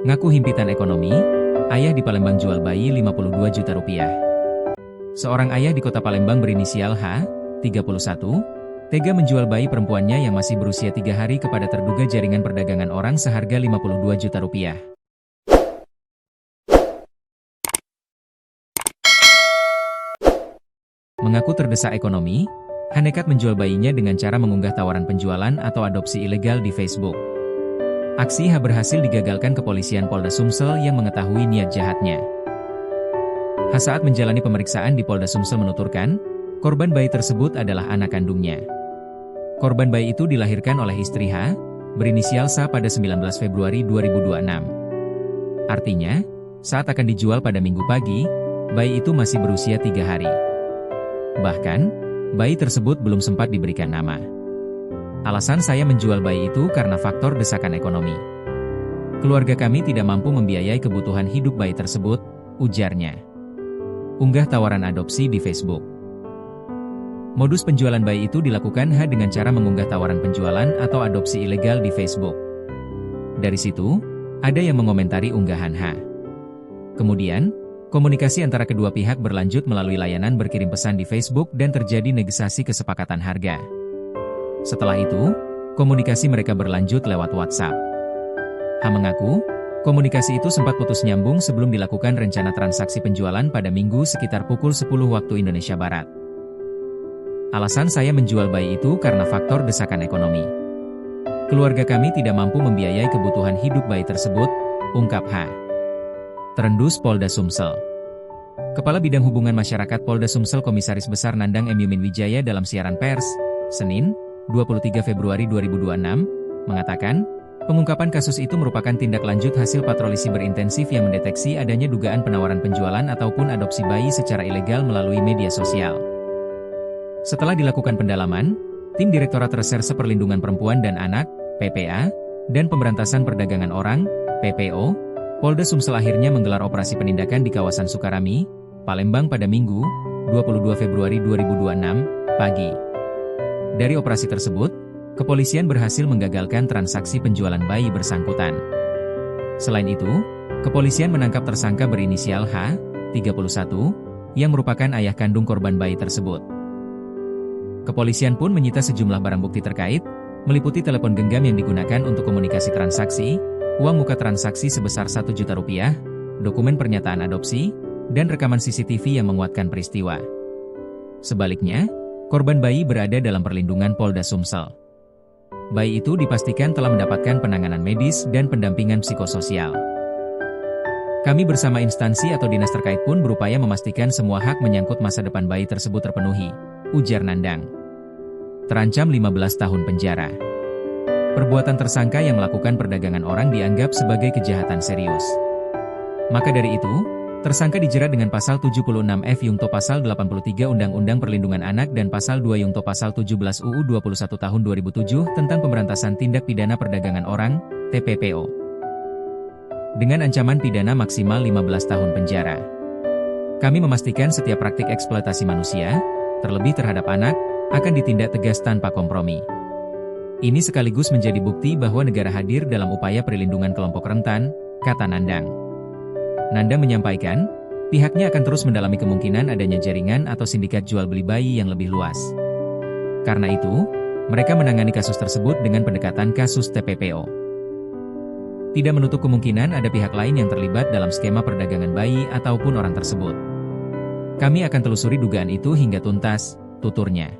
Ngaku himpitan ekonomi, ayah di Palembang jual bayi 52 juta rupiah. Seorang ayah di kota Palembang berinisial H, 31, tega menjual bayi perempuannya yang masih berusia 3 hari kepada terduga jaringan perdagangan orang seharga 52 juta rupiah. Mengaku terdesak ekonomi, H nekat menjual bayinya dengan cara mengunggah tawaran penjualan atau adopsi ilegal di Facebook. Aksi H berhasil digagalkan kepolisian Polda Sumsel yang mengetahui niat jahatnya. H saat menjalani pemeriksaan di Polda Sumsel menuturkan, korban bayi tersebut adalah anak kandungnya. Korban bayi itu dilahirkan oleh istri H, berinisial SA pada 19 Februari 2026. Artinya, saat akan dijual pada Minggu pagi, bayi itu masih berusia 3 hari. Bahkan, bayi tersebut belum sempat diberikan nama. Alasan saya menjual bayi itu karena faktor desakan ekonomi. Keluarga kami tidak mampu membiayai kebutuhan hidup bayi tersebut, ujarnya. Unggah tawaran adopsi di Facebook. Modus penjualan bayi itu dilakukan H dengan cara mengunggah tawaran penjualan atau adopsi ilegal di Facebook. Dari situ, ada yang mengomentari unggahan H. Kemudian, komunikasi antara kedua pihak berlanjut melalui layanan berkirim pesan di Facebook dan terjadi negosiasi kesepakatan harga. Setelah itu, komunikasi mereka berlanjut lewat WhatsApp. H mengaku, komunikasi itu sempat putus nyambung sebelum dilakukan rencana transaksi penjualan pada Minggu sekitar pukul 10 waktu Indonesia Barat. Alasan saya menjual bayi itu karena faktor desakan ekonomi. Keluarga kami tidak mampu membiayai kebutuhan hidup bayi tersebut, ungkap H. Terendus Polda Sumsel. Kepala Bidang Hubungan Masyarakat Polda Sumsel Komisaris Besar Nandang M. Yumin Wijaya dalam siaran pers, Senin, 23 Februari 2026, mengatakan, pengungkapan kasus itu merupakan tindak lanjut hasil patroli siber intensif yang mendeteksi adanya dugaan penawaran penjualan ataupun adopsi bayi secara ilegal melalui media sosial. Setelah dilakukan pendalaman, tim Direktorat Reserse Perlindungan Perempuan dan Anak, PPA, dan Pemberantasan Perdagangan Orang, PPO, Polda Sumsel akhirnya menggelar operasi penindakan di kawasan Sukarami, Palembang pada Minggu, 22 Februari 2026, pagi. Dari operasi tersebut, kepolisian berhasil menggagalkan transaksi penjualan bayi bersangkutan. Selain itu, kepolisian menangkap tersangka berinisial H, 31, yang merupakan ayah kandung korban bayi tersebut. Kepolisian pun menyita sejumlah barang bukti terkait, meliputi telepon genggam yang digunakan untuk komunikasi transaksi, uang muka transaksi sebesar 1 juta rupiah, dokumen pernyataan adopsi, dan rekaman CCTV yang menguatkan peristiwa. Sebaliknya, korban bayi berada dalam perlindungan Polda Sumsel. Bayi itu dipastikan telah mendapatkan penanganan medis dan pendampingan psikososial. Kami bersama instansi atau dinas terkait pun berupaya memastikan semua hak menyangkut masa depan bayi tersebut terpenuhi, ujar Nandang. Terancam 15 tahun penjara. Perbuatan tersangka yang melakukan perdagangan orang dianggap sebagai kejahatan serius. Maka dari itu, tersangka dijerat dengan pasal 76F Yungto pasal 83 Undang-Undang Perlindungan Anak dan pasal 2 Yungto pasal 17 UU 21 tahun 2007 tentang Pemberantasan Tindak Pidana Perdagangan Orang, TPPO. Dengan ancaman pidana maksimal 15 tahun penjara. Kami memastikan setiap praktik eksploitasi manusia, terlebih terhadap anak, akan ditindak tegas tanpa kompromi. Ini sekaligus menjadi bukti bahwa negara hadir dalam upaya perlindungan kelompok rentan, kata Nandang. Nandang menyampaikan, pihaknya akan terus mendalami kemungkinan adanya jaringan atau sindikat jual beli bayi yang lebih luas. Karena itu, mereka menangani kasus tersebut dengan pendekatan kasus TPPO. Tidak menutup kemungkinan ada pihak lain yang terlibat dalam skema perdagangan bayi ataupun orang tersebut. Kami akan telusuri dugaan itu hingga tuntas, tuturnya.